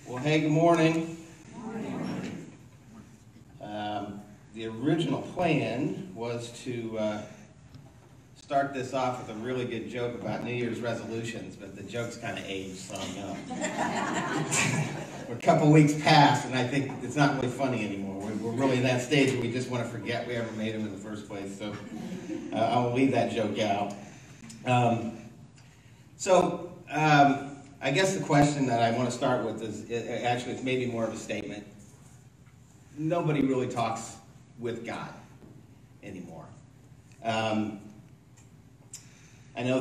Well, hey, good morning. The original plan was to start this off with a really good joke about New Year's resolutions, but the joke's kind of aged, so we're a couple weeks past, and I think it's not really funny anymore. We're really in that stage where we just want to forget we ever made them in the first place, so I'll leave that joke out. I guess the question that I want to start with is, actually, it's maybe more of a statement. Nobody really talks with God anymore. I know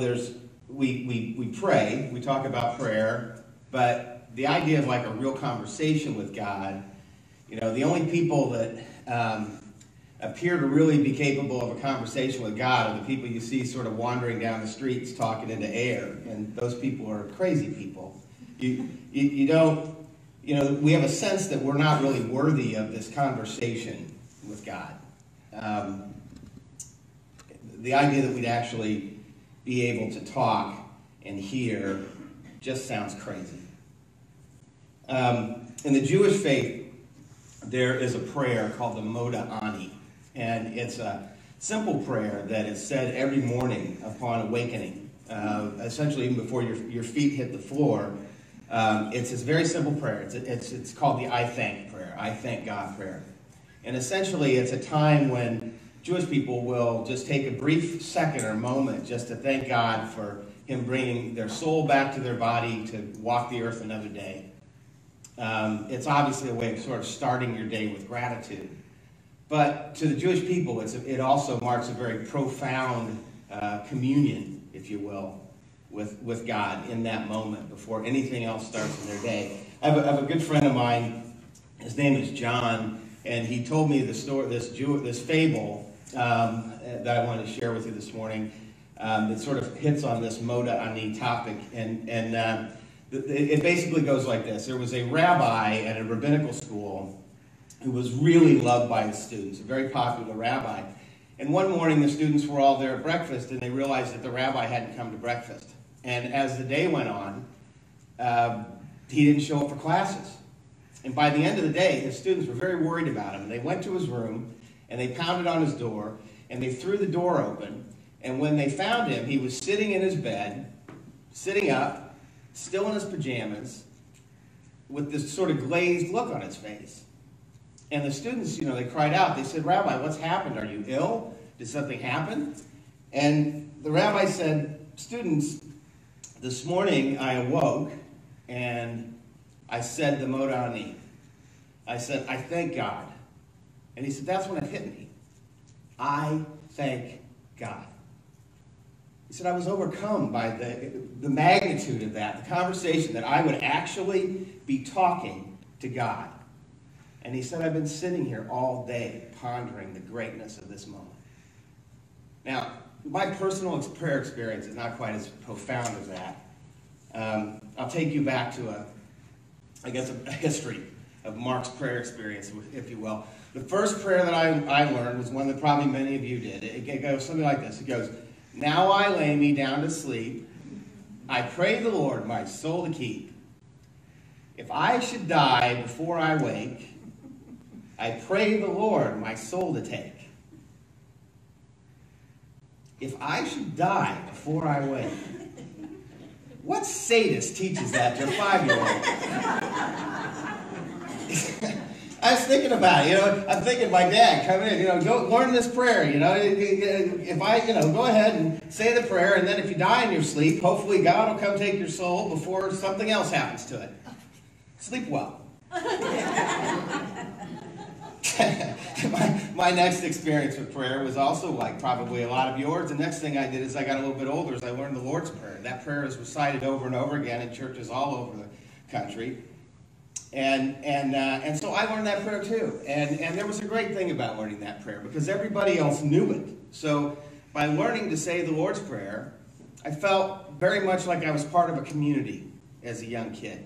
we pray, we talk about prayer, but the idea of like a real conversation with God, the only people that appear to really be capable of a conversation with God are the people you see sort of wandering down the streets talking into air, and those people are crazy people. We have a sense that we're not really worthy of this conversation with God. The idea that we'd actually be able to talk and hear just sounds crazy. In the Jewish faith, there is a prayer called the Moda Ani. And it's a simple prayer that is said every morning upon awakening. Essentially, even before your feet hit the floor. It's this very simple prayer. It's called the I thank prayer, I thank God prayer. And essentially, it's a time when Jewish people will just take a brief second or moment just to thank God for Him bringing their soul back to their body to walk the earth another day. It's obviously a way of sort of starting your day with gratitude. But to the Jewish people, it also marks a very profound communion, if you will, with God in that moment before anything else starts in their day. I have a good friend of mine. His name is John, and he told me the story, this fable that I wanted to share with you this morning. That sort of hits on this Moda Ani topic, and it basically goes like this: there was a rabbi at a rabbinical school who was really loved by his students, a very popular rabbi. And one morning, the students were all there at breakfast, and they realized that the rabbi hadn't come to breakfast. And as the day went on, he didn't show up for classes. And by the end of the day, his students were very worried about him. And they went to his room, and they pounded on his door, and they threw the door open. And when they found him, he was sitting in his bed, sitting up, still in his pajamas, with this sort of glazed look on his face. And the students, they cried out. They said, "Rabbi, what's happened? Are you ill? Did something happen?" And the rabbi said, "Students, this morning I awoke and I said the Moda Ani. I said, I thank God." And he said, "That's when it hit me. I thank God." He said, "I was overcome by the magnitude of that, the conversation that I would actually be talking to God." And he said, "I've been sitting here all day pondering the greatness of this moment." Now, my personal prayer experience is not quite as profound as that. I'll take you back to a history of Mark's prayer experience, if you will. The first prayer that I learned was one that probably many of you did. It goes something like this. It goes, "Now I lay me down to sleep. I pray the Lord my soul to keep. If I should die before I wake, I pray the Lord my soul to take." If I should die before I wake. What sadist teaches that to a 5-year-old? I was thinking about it, I'm thinking my dad coming in, go learn this prayer, if I, go ahead and say the prayer, and then if you die in your sleep, hopefully God will come take your soul before something else happens to it. Sleep well. My next experience with prayer was also like probably a lot of yours. The next thing I did as I got a little bit older is I learned the Lord's Prayer. That prayer is recited over and over again in churches all over the country. And so I learned that prayer too. And there was a great thing about learning that prayer because everybody else knew it. So by learning to say the Lord's Prayer, I felt very much like I was part of a community as a young kid.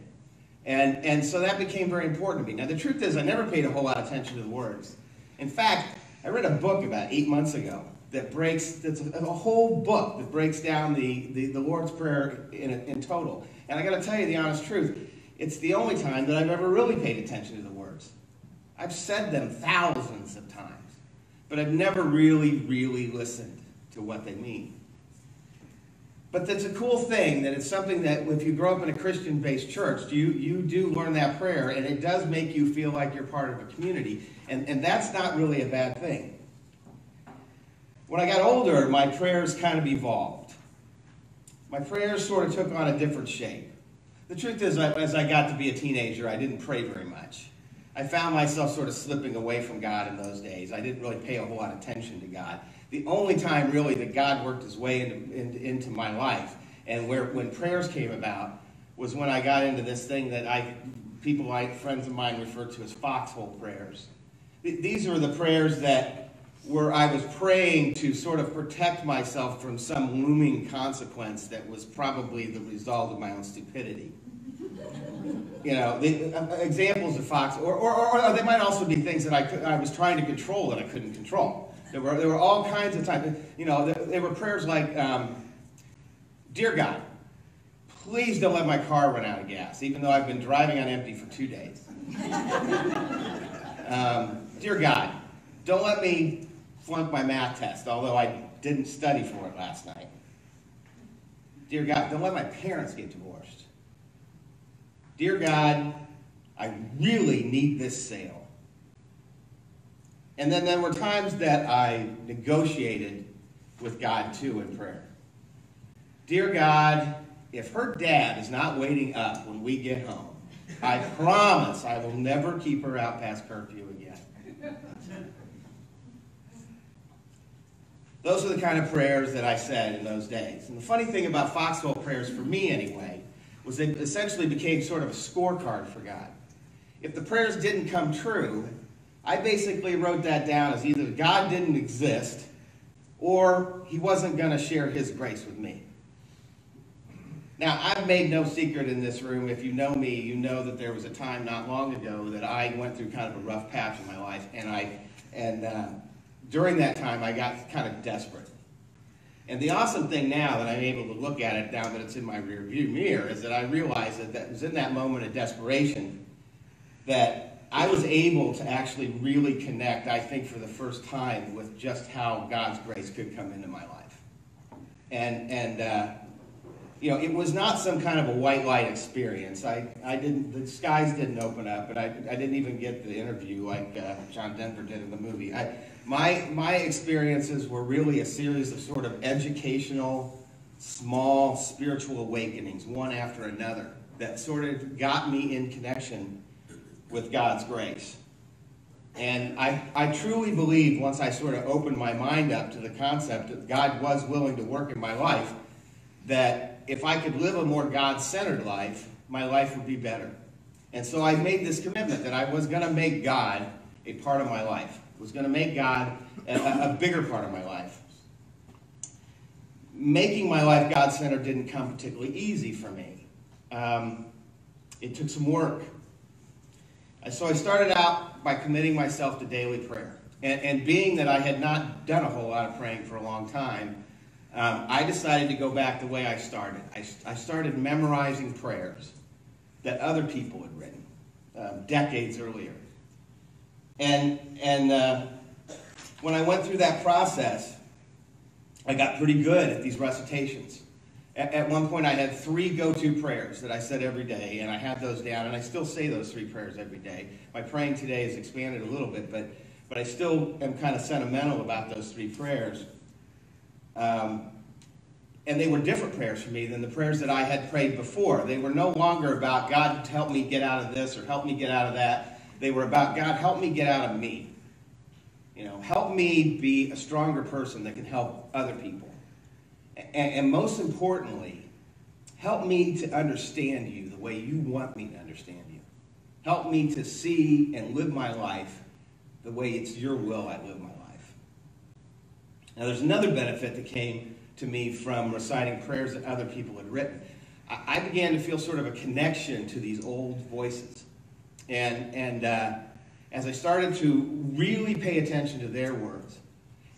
And so that became very important to me. Now, the truth is, I never paid a whole lot of attention to the words. In fact, I read a book about 8 months ago that's a whole book that breaks down the Lord's Prayer in total. And I got to tell you the honest truth, it's the only time that I've ever really paid attention to the words. I've said them thousands of times, but I've never really listened to what they mean. But that's a cool thing, that it's something that if you grow up in a Christian-based church, you do learn that prayer, and it does make you feel like you're part of a community. And that's not really a bad thing. When I got older, my prayers kind of evolved. My prayers sort of took on a different shape. The truth is, as I got to be a teenager, I didn't pray very much. I found myself sort of slipping away from God in those days. I didn't really pay a whole lot of attention to God. The only time really that God worked his way into my life, and when prayers came about, was when I got into this thing that friends of mine refer to as foxhole prayers. These are the prayers where I was praying to sort of protect myself from some looming consequence that was probably the result of my own stupidity. You know, the examples of fox, or they might also be things that I was trying to control that I couldn't control. There were all kinds of times. You know, there were prayers like, "Dear God, please don't let my car run out of gas, even though I've been driving on empty for 2 days." "Dear God, don't let me flunk my math test, although I didn't study for it last night. Dear God, don't let my parents get divorced. Dear God, I really need this sale." And then there were times that I negotiated with God too in prayer. "Dear God, if her dad is not waiting up when we get home, I promise I will never keep her out past curfew again." Those are the kind of prayers that I said in those days. And the funny thing about foxhole prayers, for me anyway, was they essentially became sort of a scorecard for God. If the prayers didn't come true, I basically wrote that down as either God didn't exist or he wasn't going to share his grace with me. Now, I've made no secret in this room. If you know me, you know that there was a time not long ago that I went through kind of a rough patch in my life, and during that time I got kind of desperate. And the awesome thing now that I'm able to look at it now that it's in my rearview mirror is that I realize that it was in that moment of desperation that I was able to actually really connect, I think for the first time, with just how God's grace could come into my life. And you know, it was not some kind of a white light experience. The skies didn't open up, and I didn't even get the interview like John Denver did in the movie. My experiences were really a series of sort of educational, small spiritual awakenings, one after another, that sort of got me in connection with God's grace. And I truly believe once I sort of opened my mind up to the concept that God was willing to work in my life, that if I could live a more God-centered life, my life would be better. And so I made this commitment that I was going to make God a part of my life. I was going to make God a bigger part of my life. Making my life God-centered didn't come particularly easy for me. It took some work. So I started out by committing myself to daily prayer. And being that I had not done a whole lot of praying for a long time, I decided to go back the way I started. I started memorizing prayers that other people had written decades earlier. And when I went through that process, I got pretty good at these recitations. At one point, I had 3 go-to prayers that I said every day, and I had those down, and I still say those 3 prayers every day. My praying today has expanded a little bit, but I still am kind of sentimental about those 3 prayers. And they were different prayers for me than the prayers that I had prayed before. They were no longer about, God, help me get out of this, or help me get out of that. They were about, God, help me get out of me. You know, help me be a stronger person that can help other people. And most importantly, help me to understand you the way you want me to understand you. Help me to see and live my life the way it's your will I live my life. Now, there's another benefit that came to me from reciting prayers that other people had written. I began to feel sort of a connection to these old voices. And as I started to really pay attention to their words,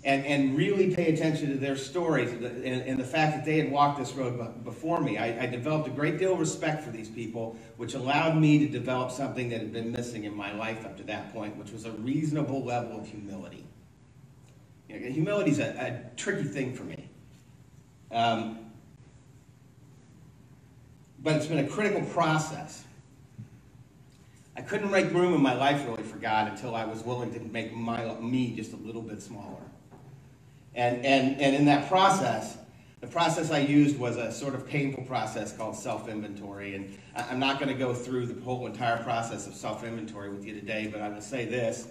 and really pay attention to their stories and the fact that they had walked this road before me. I developed a great deal of respect for these people, which allowed me to develop something that had been missing in my life up to that point, which was a reasonable level of humility. You know, humility is a tricky thing for me. But it's been a critical process. I couldn't make room in my life really for God until I was willing to make me just a little bit smaller. And in that process, the process I used was a sort of painful process called self-inventory. And I'm not going to go through the whole entire process of self-inventory with you today, but I will say this,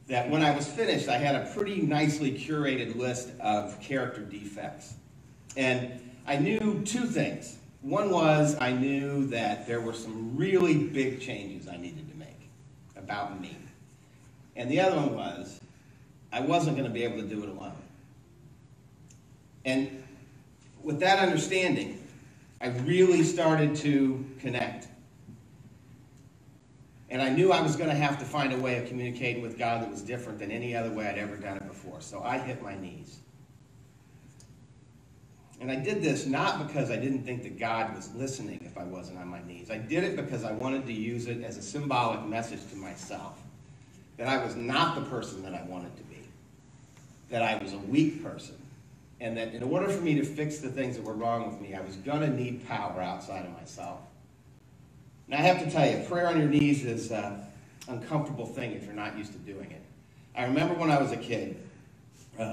that when I was finished, I had a pretty nicely curated list of character defects. And I knew two things. One was I knew that there were some really big changes I needed to make about me. And the other one was I wasn't going to be able to do it alone. And with that understanding, I really started to connect. And I knew I was going to have to find a way of communicating with God that was different than any other way I'd ever done it before. So I hit my knees. And I did this not because I didn't think that God was listening if I wasn't on my knees. I did it because I wanted to use it as a symbolic message to myself that I was not the person that I wanted to be, that I was a weak person, and that in order for me to fix the things that were wrong with me, I was going to need power outside of myself. Now I have to tell you, prayer on your knees is an uncomfortable thing if you're not used to doing it. I remember when I was a kid,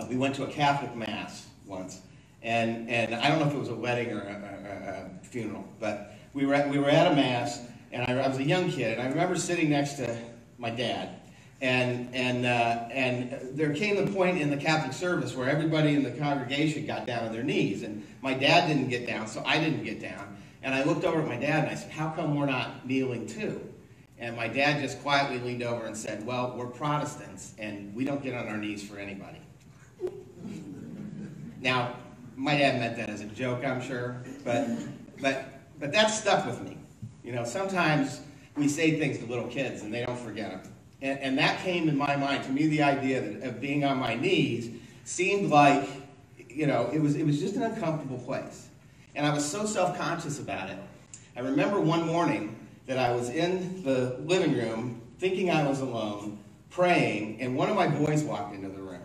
we went to a Catholic Mass once. And I don't know if it was a wedding or a funeral, but we were at a Mass, and I was a young kid, and I remember sitting next to my dad, and there came the point in the Catholic service where everybody in the congregation got down on their knees, and my dad didn't get down, so I didn't get down, and I looked over at my dad and I said, "How come we're not kneeling too?" And my dad just quietly leaned over and said, "Well, we're Protestants, and we don't get on our knees for anybody." Now, my dad meant that as a joke, I'm sure, but that stuck with me. You know, sometimes we say things to little kids and they don't forget them. And that came in my mind. To me, the idea of being on my knees seemed like, you know, it was just an uncomfortable place. And I was so self-conscious about it. I remember one morning that I was in the living room thinking I was alone, praying, and one of my boys walked into the room.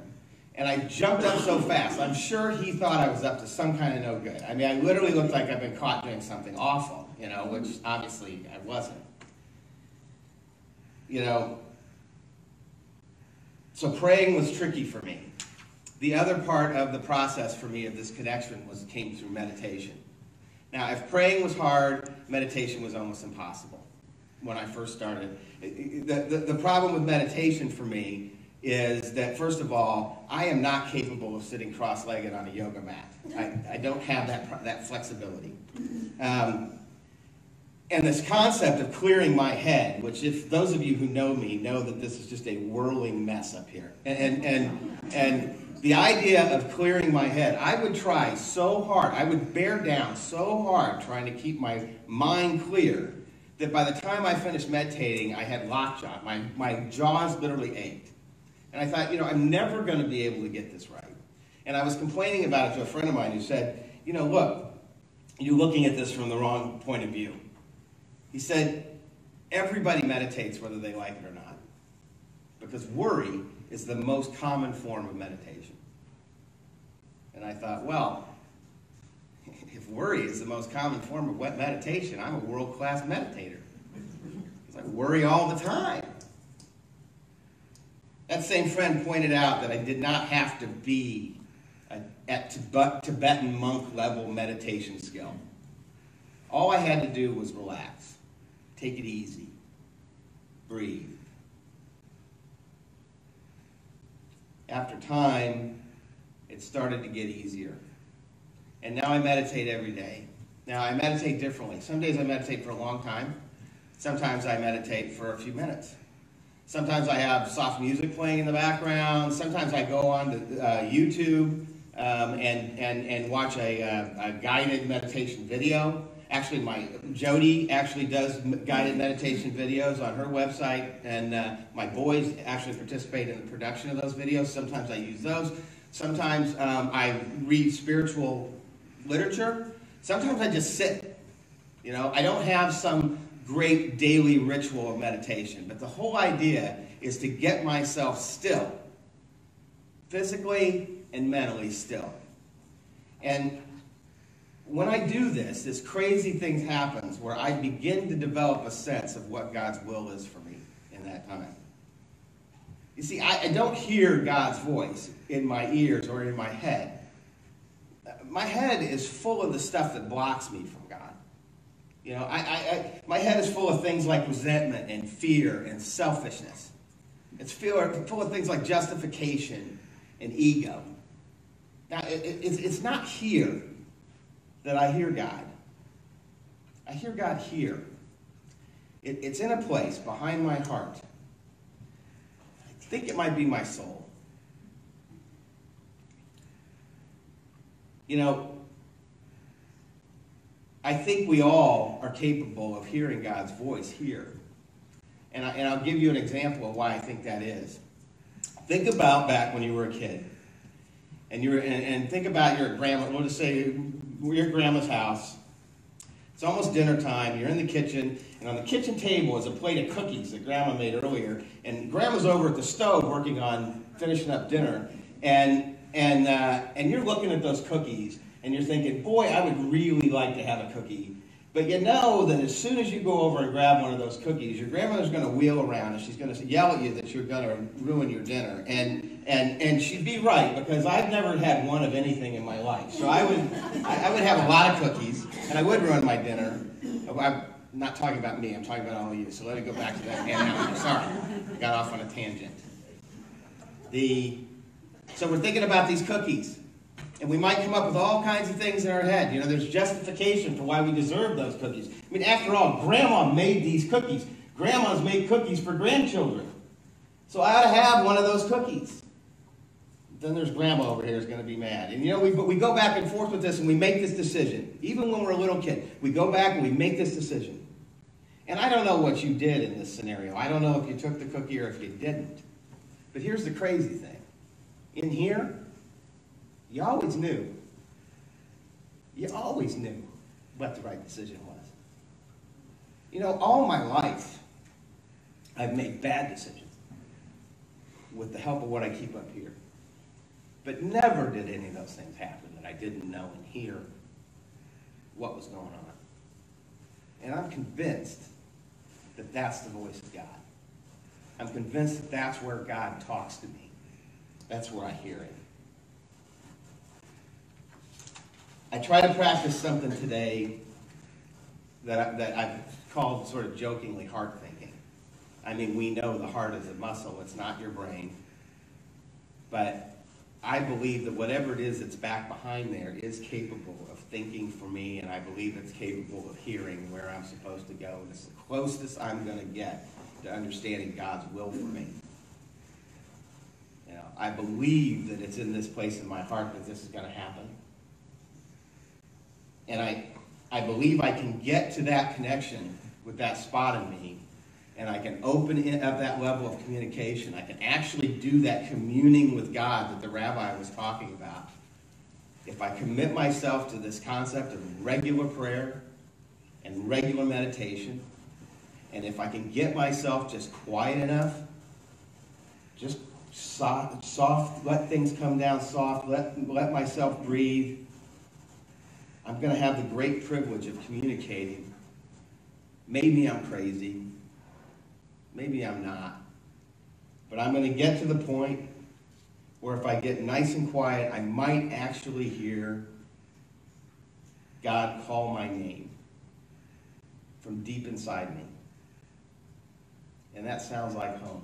And I jumped up so fast. I'm sure he thought I was up to some kind of no good. I mean, I literally looked like I'd been caught doing something awful, you know, which obviously I wasn't. You know, so praying was tricky for me. The other part of the process for me of this connection came through meditation. Now, if praying was hard, meditation was almost impossible when I first started. The problem with meditation for me is that, first of all, I am not capable of sitting cross-legged on a yoga mat. I don't have that flexibility. And this concept of clearing my head, which if those of you who know me know that this is just a whirling mess up here. And the idea of clearing my head, I would try so hard, I would bear down so hard trying to keep my mind clear that by the time I finished meditating, I had lockjaw. My jaws literally ached. And I thought, you know, I'm never going to be able to get this right. And I was complaining about it to a friend of mine who said, you know, look, you're looking at this from the wrong point of view. He said, everybody meditates whether they like it or not. Because worry is the most common form of meditation. And I thought, well, if worry is the most common form of meditation, I'm a world-class meditator. Because I worry all the time. That same friend pointed out that I did not have to be at Tibetan monk level meditation skill. All I had to do was relax, take it easy, breathe. After time, it started to get easier. And now I meditate every day. Now I meditate differently. Some days I meditate for a long time. Sometimes I meditate for a few minutes. Sometimes I have soft music playing in the background. Sometimes I go on to YouTube and watch a guided meditation video. Actually, Jody actually does guided meditation videos on her website, and my boys actually participate in the production of those videos. Sometimes I use those. Sometimes I read spiritual literature. Sometimes I just sit. You know, I don't have some great daily ritual of meditation, but the whole idea is to get myself still, physically and mentally still. And when I do this, this crazy thing happens where I begin to develop a sense of what God's will is for me in that time. You see, I don't hear God's voice in my ears or in my head. My head is full of the stuff that blocks me from God. You know, my head is full of things like resentment and fear and selfishness. It's full of things like justification and ego. Now, it's not here that I hear God. I hear God here. It's in a place behind my heart. I think it might be my soul. You know, I think we all are capable of hearing God's voice here. And I'll give you an example of why I think that is. Think about back when you were a kid. And think about your grandma. We'll just say you're at grandma's house. It's almost dinner time. You're in the kitchen. And on the kitchen table is a plate of cookies that grandma made earlier. And grandma's over at the stove working on finishing up dinner. And you're looking at those cookies. And you're thinking, boy, I would really like to have a cookie. But you know that as soon as you go over and grab one of those cookies, your grandmother's going to wheel around and she's going to yell at you that you're going to ruin your dinner. And she'd be right, because I've never had one of anything in my life. So I would have a lot of cookies, and I would ruin my dinner. I'm not talking about me, I'm talking about all of you. So let me go back to that. And sorry, I got off on a tangent. So we're thinking about these cookies. And we might come up with all kinds of things in our head. You know, there's justification for why we deserve those cookies. I mean, after all, Grandma made these cookies. Grandmas made cookies for grandchildren. So I ought to have one of those cookies. Then there's Grandma over here who's going to be mad. And you know, we go back and forth with this and we make this decision. Even when we're a little kid, we go back and we make this decision. And I don't know what you did in this scenario. I don't know if you took the cookie or if you didn't. But here's the crazy thing. In here, you always knew. You always knew what the right decision was. You know, all my life, I've made bad decisions with the help of what I keep up here. But never did any of those things happen that I didn't know and hear what was going on. And I'm convinced that that's the voice of God. I'm convinced that that's where God talks to me. That's where I hear it. I try to practice something today that I've called sort of jokingly heart thinking. I mean, we know the heart is a muscle. It's not your brain. But I believe that whatever it is that's back behind there is capable of thinking for me, and I believe it's capable of hearing where I'm supposed to go. And it's the closest I'm going to get to understanding God's will for me. You know, I believe that it's in this place in my heart that this is going to happen. And I believe I can get to that connection with that spot in me, and I can open up that level of communication. I can actually do that communing with God that the rabbi was talking about. If I commit myself to this concept of regular prayer and regular meditation, and if I can get myself just quiet enough, just soft, let things come down soft, let myself breathe, I'm going to have the great privilege of communicating. Maybe I'm crazy. Maybe I'm not. But I'm going to get to the point where if I get nice and quiet, I might actually hear God call my name from deep inside me. And that sounds like home.